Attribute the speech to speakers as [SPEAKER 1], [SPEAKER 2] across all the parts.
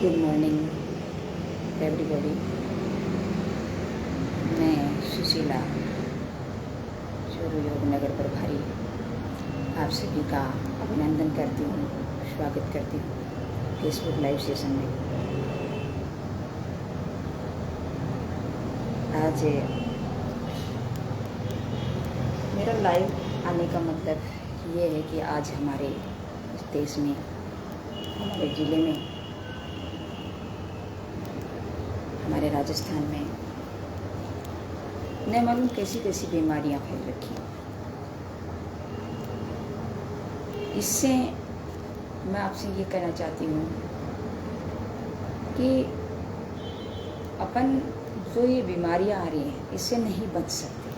[SPEAKER 1] Good morning everybody. मैं सुशीला चूरू योग नगर प्रभारी आप सभी का अभिनंदन करती हूँ, स्वागत करती हूँ फेसबुक लाइव सेशन में। आज मेरा लाइव आने का मतलब ये है कि आज हमारे इस देश में, हमारे ज़िले में, हमारे राजस्थान में न मालूम कैसी कैसी बीमारियां फैल रखी। इससे मैं आपसे ये कहना चाहती हूँ कि अपन जो ये बीमारियां आ रही हैं इससे नहीं बच सकते,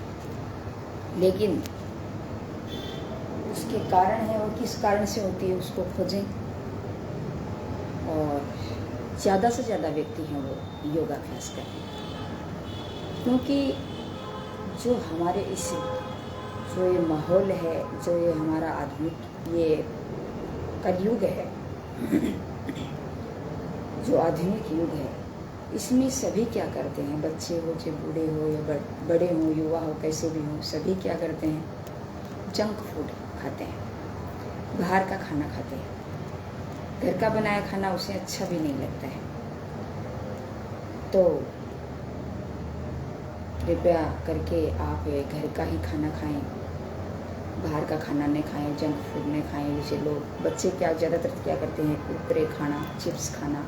[SPEAKER 1] लेकिन उसके कारण है और किस कारण से होती है उसको खोजें। और ज़्यादा से ज़्यादा व्यक्ति हैं वो योगाभ्यास करें, क्योंकि जो हमारे इस जो ये माहौल है, जो ये हमारा आधुनिक ये कलयुग है, जो आधुनिक युग है, इसमें सभी क्या करते हैं, बच्चे हो चाहे बूढ़े हो या बड़े हो, युवा हो, कैसे भी हो, सभी क्या करते हैं, जंक फूड खाते हैं, बाहर का खाना खाते हैं। घर का बनाया खाना उसे अच्छा भी नहीं लगता है। तो कृपया करके आप घर का ही खाना खाएं, बाहर का खाना नहीं खाएं, जंक फूड नहीं खाएं। जैसे लोग बच्चे क्या ज़्यादातर क्या करते हैं, कुरकुरे खाना, चिप्स खाना,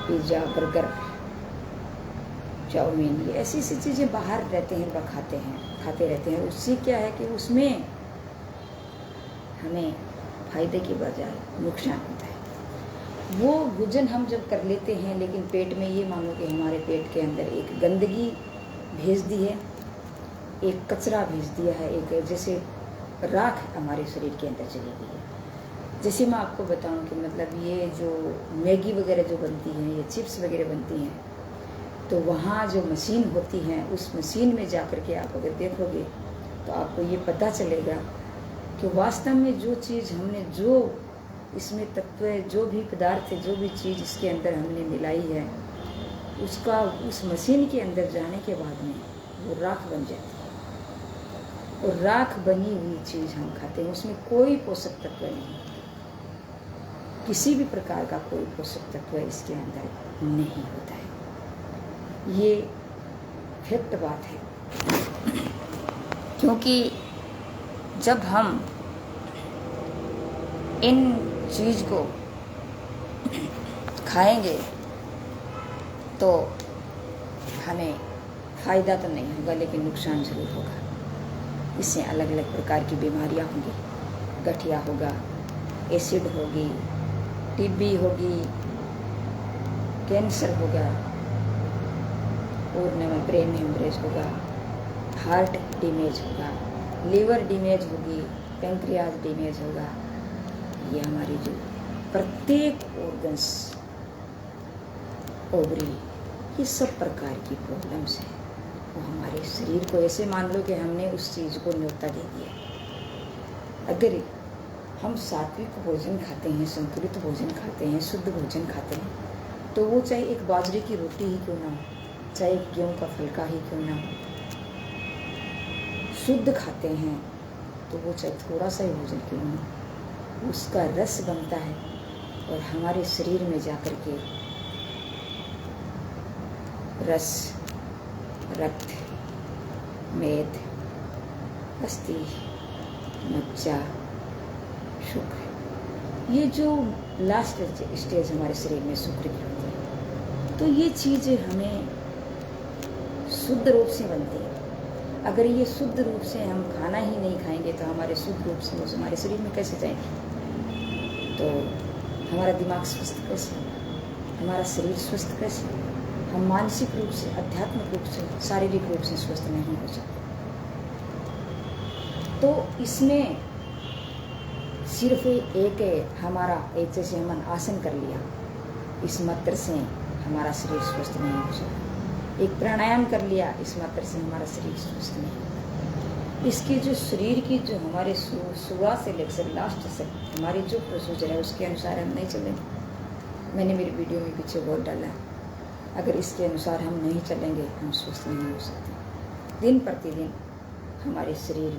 [SPEAKER 1] पिज़्ज़ा, बर्गर, चाउमीन, ये ऐसी ऐसी चीज़ें बाहर रहते हैं वह खाते रहते हैं। उससे क्या है कि उसमें हमें फ़ायदे की बजाय नुकसान होता है। वो भोजन हम जब कर लेते हैं, लेकिन पेट में ये मानो कि हमारे पेट के अंदर एक गंदगी भेज दी है, एक कचरा भेज दिया है, एक जैसे राख हमारे शरीर के अंदर चली गई है। जैसे मैं आपको बताऊं कि मतलब ये जो मैगी वगैरह जो बनती है, ये चिप्स वगैरह बनती हैं, तो वहाँ जो मशीन होती हैं, उस मशीन में जा कर के आप अगर देखोगे तो आपको ये पता चलेगा कि वास्तव में जो चीज़ हमने, जो इसमें तत्व, जो भी पदार्थ है, जो भी चीज़ इसके अंदर हमने मिलाई है, उसका उस मशीन के अंदर जाने के बाद में वो राख बन जाती है। और राख बनी हुई चीज़ हम खाते हैं, उसमें कोई पोषक तत्व नहीं, किसी भी प्रकार का कोई पोषक तत्व इसके अंदर नहीं होता है। ये फैक्ट बात है, क्योंकि जब हम इन चीज़ को खाएंगे तो हमें फ़ायदा तो नहीं होगा, लेकिन नुकसान ज़रूर होगा। इससे अलग अलग प्रकार की बीमारियां होंगी, गठिया होगा, एसिड होगी, टीबी होगी, कैंसर होगा, और में ब्रेन हेमरेज होगा, हार्ट डैमेज होगा, लीवर डैमेज होगी, पैंक्रियाज डैमेज होगा। ये हमारी जो प्रत्येक ऑर्गन्स, ओवरी, ये सब प्रकार की प्रॉब्लम्स हैं, वो हमारे शरीर को ऐसे मान लो कि हमने उस चीज़ को न्योता दे दिया। अगर हम सात्विक भोजन खाते हैं, संतुलित भोजन खाते हैं, शुद्ध भोजन खाते हैं, तो वो चाहे एक बाजरे की रोटी ही क्यों ना हो, चाहे एक गेहूँ का फुल्का ही क्यों ना हो, शुद्ध खाते हैं, तो वो चाहे थोड़ा सा ही भोजन क्यों ना, उसका रस बनता है और हमारे शरीर में जाकर के रस, रक्त, मेद, अस्थि, मज्जा, शुक्र, ये जो लास्ट स्टेज हमारे शरीर में शुक्र की होती है, तो ये चीज़ें हमें शुद्ध रूप से बनती है। अगर ये शुद्ध रूप से हम खाना ही नहीं खाएंगे तो हमारे शुद्ध रूप से हमारे शरीर में कैसे जाएंगे? तो हमारा दिमाग स्वस्थ कैसे, हमारा शरीर स्वस्थ कैसे, हम मानसिक रूप से, आध्यात्मिक रूप से, शारीरिक रूप से स्वस्थ नहीं हो सकते। तो इसमें सिर्फ एक हमारा एक जैसे हम आसन कर लिया, इस मात्र से हमारा शरीर स्वस्थ नहीं हो सकता। एक प्राणायाम कर लिया, इस मात्र से हमारा शरीर स्वस्थ नहीं होता। इसके जो शरीर की जो हमारे शुरुआत से लेकर लास्ट से हमारी जो प्रोसीजर है उसके अनुसार हम नहीं चलेंगे मैंने मेरी वीडियो में पीछे बहुत डाला है, अगर इसके अनुसार हम नहीं चलेंगे हम स्वस्थ नहीं हो सकते। दिन प्रतिदिन हमारे शरीर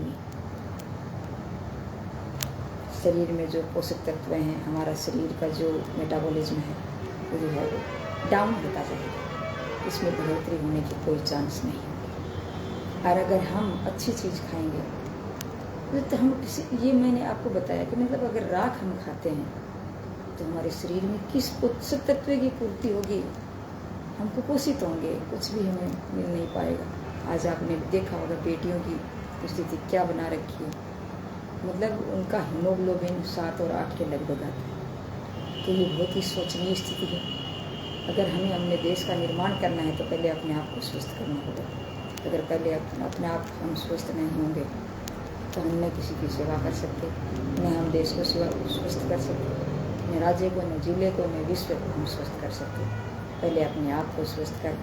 [SPEAKER 1] में जो पोषक तत्व हैं, हमारा शरीर का जो मेटाबॉलिज्म है वो जो है वो डाउन होता जाएगा, इसमें बढ़ोतरी होने की कोई चांस नहीं होगी। और अगर हम अच्छी चीज़ खाएंगे तो हम ये मैंने आपको बताया कि मतलब अगर राख हम खाते हैं तो हमारे शरीर में किस पोषक तत्व की पूर्ति होगी, हम कुपोषित होंगे, कुछ भी हमें मिल नहीं पाएगा। आज आपने देखा होगा बेटियों की स्थिति क्या बना रखी है, मतलब उनका हीमोग्लोबिन 7 और 8 के लगभग आता है। तो ये बहुत ही शोचनीय स्थिति है। अगर हमें अपने देश का निर्माण करना है तो पहले अपने आप को स्वस्थ करना होगा। अगर पहले अपने आप हम स्वस्थ नहीं होंगे तो हम न किसी की सेवा कर सकते, न हम देश को स्वस्थ कर सकते, न राज्य को, न जिले को, न विश्व को हम स्वस्थ कर सकते। पहले अपने आप को स्वस्थ कर,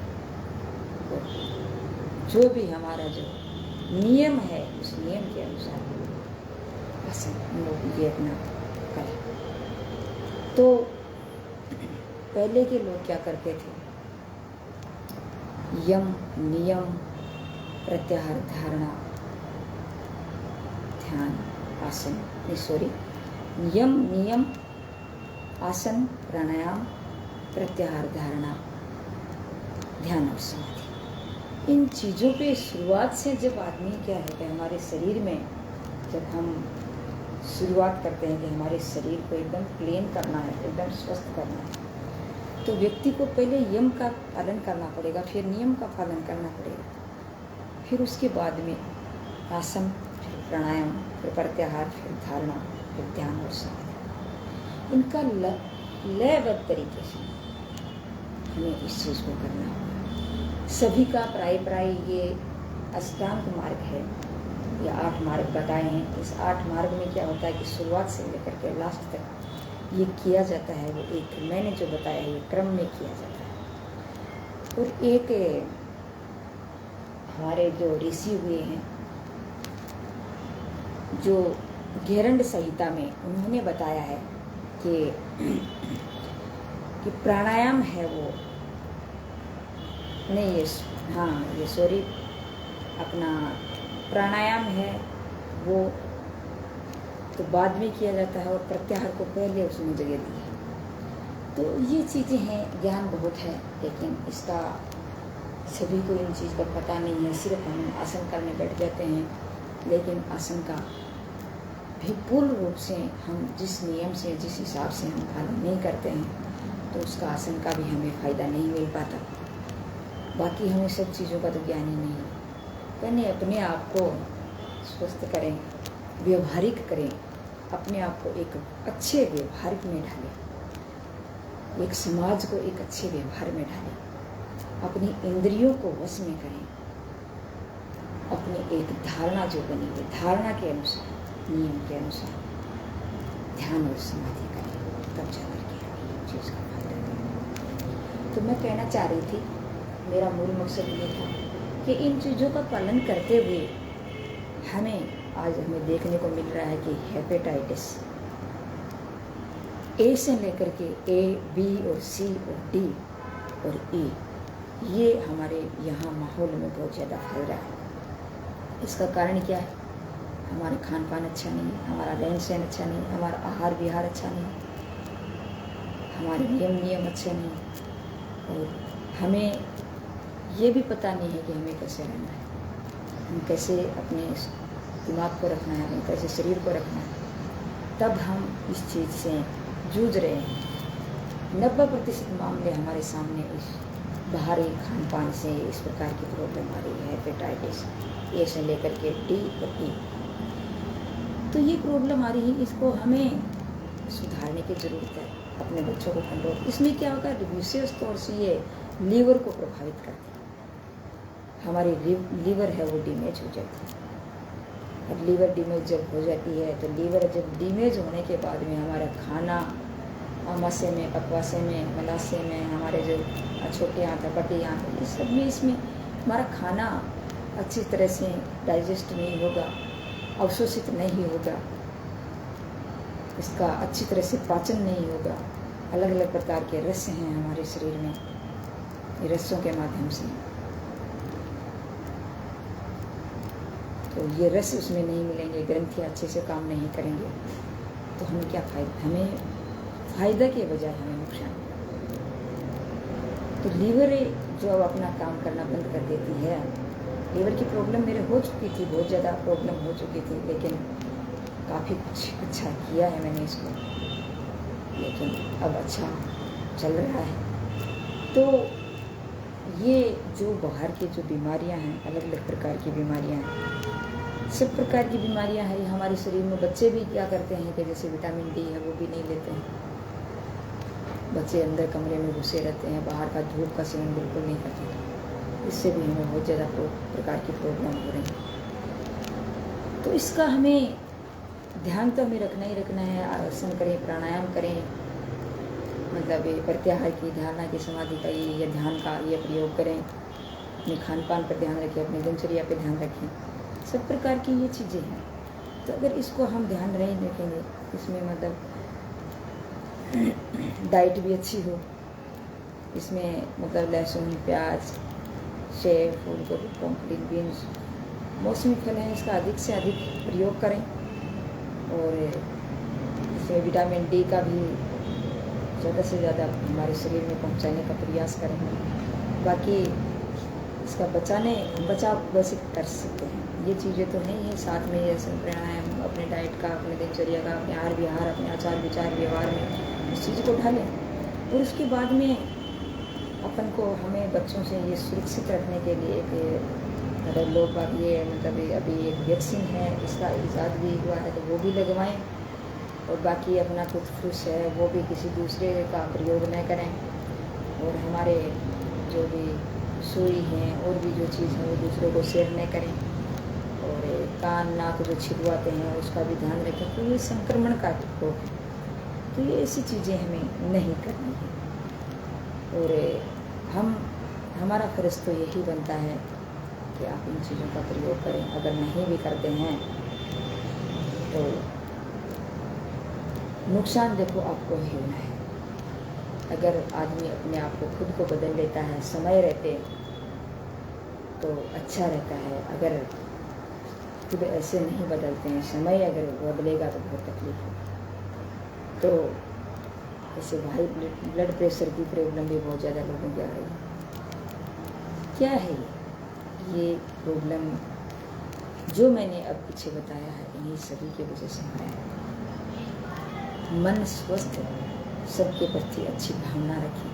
[SPEAKER 1] जो भी हमारा जो नियम है उस नियम के अनुसार आसन हम लोग ये अपना करें। तो पहले के लोग क्या करते थे, यम नियम प्रत्याहार धारणा ध्यान आसन यम नियम आसन प्राणायाम प्रत्याहार धारणा ध्यान और समाधि, इन चीज़ों पे शुरुआत से जब आदमी क्या है कि हमारे शरीर में जब हम शुरुआत करते हैं कि हमारे शरीर को एकदम क्लीन करना है, एकदम स्वस्थ करना है, तो व्यक्ति को पहले यम का पालन करना पड़ेगा, फिर नियम का पालन करना पड़ेगा, फिर उसके बाद में आसन, फिर प्राणायाम, फिर प्रत्याहार, फिर धारणा, फिर ध्यान और समाधि। इनका लयबद्ध तरीके से हमें इस चीज़ को करना होगा। सभी का प्राय ये अष्टांग मार्ग है, ये 8 मार्ग बताए हैं। इस 8 मार्ग में क्या होता है कि शुरुआत से लेकर के लास्ट तक ये किया जाता है, वो एक मैंने जो बताया ये क्रम में किया जाता है। और एक हमारे जो ऋषि हुए हैं, जो घेरंड संहिता में उन्होंने बताया है कि प्राणायाम है वो नहीं, ये सॉरी अपना प्राणायाम है वो तो बाद में किया जाता है और प्रत्याहार को पहले उसने जगह दी है। तो ये चीज़ें हैं, ज्ञान बहुत है, लेकिन इसका सभी को इन चीज़ का पता नहीं है। सिर्फ हम आसन करने बैठ जाते हैं, लेकिन आसन का भी पूर्ण रूप से हम जिस नियम से, जिस हिसाब से हम पालन नहीं करते हैं, तो उसका आसन का भी हमें फ़ायदा नहीं मिल पाता। बाकी हमें सब चीज़ों का तो ज्ञान ही नहीं है। पहले अपने आप को स्वस्थ करें, व्यवहारिक करें, अपने आप को एक अच्छे व्यवहार में ढालें, एक समाज को एक अच्छे व्यवहार में ढालें, अपनी इंद्रियों को वश में करें, अपनी एक धारणा जो बनी हुई धारणा के अनुसार, नियम के अनुसार ध्यान और समाधि करें, तब जाकर के हमें चीज़ का फायदा मिलेगा। तो मैं कहना चाह रही थी, मेरा मूल मकसद ये था कि इन चीज़ों का पालन करते हुए आज हमें देखने को मिल रहा है कि हेपेटाइटिस ए से लेकर के ए, बी और सी और डी और ई, ये हमारे यहाँ माहौल में बहुत ज़्यादा फैल रहा है। इसका कारण क्या है? हमारा खान पान अच्छा नहीं है, हमारा रहन सहन अच्छा नहीं है, हमारा आहार विहार अच्छा नहीं है, हमारे नियम अच्छे नहीं है, और हमें ये भी पता नहीं है कि हमें कैसे रहना है, हम कैसे अपने दिमाग को रखना है, हमें कैसे शरीर को रखना है। तब हम इस चीज़ से जूझ रहे हैं। 90% मामले हमारे सामने इस बाहरी खान पान से इस प्रकार की प्रॉब्लम आ रही है, हेपेटाइटिस ए से लेकर के डी और ई। तो ये प्रॉब्लम आ रही है, इसको हमें सुधारने की ज़रूरत है, अपने बच्चों को कंट्रोल। इसमें क्या होगा, विशेष तौर से ये लीवर को प्रभावित करती है। हमारी लीवर है वो डैमेज हो जाती है, और लीवर डैमेज जब हो जाती है तो लीवर जब डैमेज होने के बाद में हमारा खाना आमाशय में, पकवाशय में, मलाशय में, हमारे जो छोटे आंत है, बड़ी आंत है, इस सब में इसमें हमारा खाना अच्छी तरह से डाइजेस्ट नहीं होगा, अवशोषित नहीं होगा, इसका अच्छी तरह से पाचन नहीं होगा, अलग अलग प्रकार के रस हैं हमारे शरीर में, ये रसों के माध्यम से, तो ये रस उसमें नहीं मिलेंगे, ग्रंथियाँ अच्छे से काम नहीं करेंगे, तो हमें क्या फ़ायदा, हमें फ़ायदा के बजाय हमें नुकसान। तो लीवर जो अब अपना काम करना बंद कर देती है, लीवर की प्रॉब्लम मेरे हो चुकी थी, बहुत ज़्यादा प्रॉब्लम हो चुकी थी, लेकिन काफ़ी कुछ अच्छा किया है मैंने इसको, लेकिन अब अच्छा चल रहा है। तो ये जो बाहर की जो बीमारियां हैं, अलग अलग प्रकार की बीमारियां हैं, सब प्रकार की बीमारियां हैं, ये हमारे शरीर में। बच्चे भी क्या करते हैं कि जैसे विटामिन डी है वो भी नहीं लेते हैं, बच्चे अंदर कमरे में घुसे रहते हैं, बाहर का धूप का सेवन बिल्कुल नहीं करते, इससे भी हमें बहुत ज़्यादा प्रकार की प्रॉब्लम हो रही है। तो इसका हमें ध्यान तो हमें रखना ही रखना है। आसन करें, प्राणायाम करें, मतलब ये प्रत्याहार की, धारणा की, समाधि का ये या ध्यान का ये प्रयोग करें, अपने खान पान पर ध्यान रखें, अपनी दिनचर्या पर ध्यान रखें, सब प्रकार की ये चीज़ें हैं। तो अगर इसको हम ध्यान नहीं रखेंगे, इसमें मतलब डाइट भी अच्छी हो, इसमें मतलब लहसुन, प्याज, सेब, फूल गोभी, पम्पकिन, बीन्स, मौसमी फल हैं, इसका अधिक से अधिक प्रयोग करें, और इसमें विटामिन डी का भी ज़्यादा से ज़्यादा हमारे शरीर में पहुंचाने का प्रयास करें। बाकी इसका बचाव वैसे कर सकते हैं, ये चीज़ें तो नहीं है, साथ में ये प्राणायाम, अपने डाइट का, अपने दिनचर्या का, अपने आहार विहार, अपने आचार विचार व्यवहार में इस चीज़ को ढालें। और उसके बाद में अपन को, हमें बच्चों से ये सुरक्षित रखने के लिए एक, अगर लोग बात ये मतलब अभी एक वैक्सीन है, इसका इजाद भी हुआ है, तो वो भी लगवाएं, और बाकी अपना टूथब्रश है वो भी किसी दूसरे का प्रयोग न करें, और हमारे जो भी सुई हैं और भी जो चीज़ है वो दूसरों को शेयर न करें, और कान नाक जो छिदवाते हैं उसका भी ध्यान रखें, तो ये संक्रमण का रोग है, तो ये ऐसी चीज़ें हमें नहीं करनी है। और हमारा फ़र्ज़ तो यही बनता है कि आप इन चीज़ों का प्रयोग करें। अगर नहीं भी करते हैं तो नुकसान देखो आपको ही होना है। अगर आदमी अपने आप को खुद को बदल लेता है समय रहते तो अच्छा रहता है, अगर खुद ऐसे नहीं बदलते हैं, समय अगर बदलेगा तो बहुत तकलीफ होगी। तो ऐसे हाई ब्लड प्रेशर की प्रॉब्लम भी बहुत ज़्यादा लोगों की आ रही है। क्या है ये प्रॉब्लम जो मैंने अब पीछे बताया है, इन्हीं सभी की वजह से आया है। मन स्वस्थ, सबके प्रति अच्छी भावना रखें,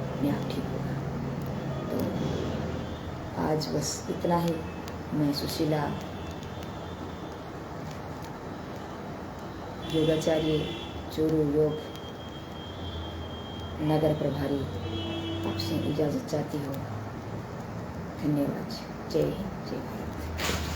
[SPEAKER 1] अपने आप ठीक होगा। तो आज बस इतना ही। मैं सुशीला, योगाचार्य, चूरू योग नगर प्रभारी, आपसे इजाज़त चाहती हूँ। धन्यवाद। जय हिंद, जय भारत।